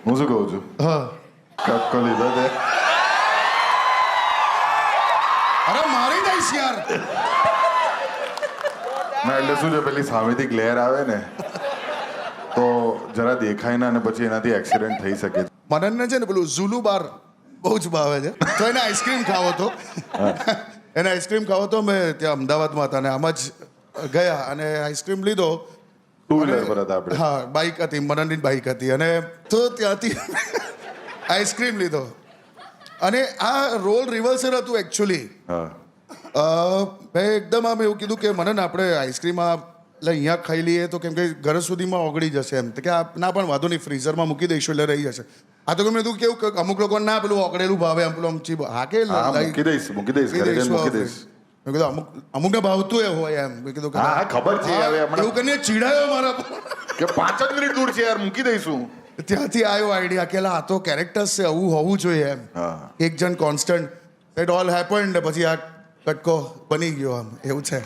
હું શું કહું છું હા કક્કો લીધો તે અરે મારી દઈશ યાર ના એટલે શું છે પેલી સામેથી ગ્લેર આવે ને તો જરા દેખાય ના અને પછી એનાથી એક્સિડન્ટ થઈ શકે છે. મનનને છે ને પેલું ઝુલુ બાર બહુ જ ભાવે છે તો એને આઈસ્ક્રીમ ખાવો તો એને આઈસ્ક્રીમ ખાવો તો મેં ત્યાં અમદાવાદમાં હતા અને આમ જ ગયા અને આઈસ્ક્રીમ લીધો ટુ વ્હીલર પર હતા આપણે. હા બાઇક હતી મનનની બાઇક હતી અને તો ત્યાંથી આઈસ્ક્રીમ લીધો અને આ રોલ રિવર્સલ હતું એકચ્યુઅલી હા મેં એકદમ આમ એવું કીધું કે મને આપણે આઈસ્ક્રીમ એટલે અહીંયા ખાઈ લઈએ તો કેમ કે ઘર સુધીમાં ઓગળી જશે એમ તો કે આ ના પણ વાંધો નહીં ફ્રીઝરમાં મૂકી દઈશું એટલે રહી જશે આ તો મેં કીધું કેવું કે અમુક લોકોને ના પેલું ઓગળેલું ભાવે એમ પેલું આમ ચીબ હા કે હા મૂકી દઈશ ઘરે જઈને મૂકી દઈશ. મેં કીધું અમુકને ભાવતું એ હોય એમ મેં કીધું કે હા ખબર છે હવે હમણાં એવું કરીને ચીડાયો મારા કે 5 જ મિનિટ દૂર છે યાર મૂકી દઈશું. ત્યાંથી આવ્યો આઈડિયા કે આ તો કેરેક્ટર્સ છે આવું હોવું જોઈએ એમ હા એક જણ કોન્સ્ટન્ટ ઇટ ઓલ હેપન્ડ પછી આ કટકો બની ગયો આમ એવું છે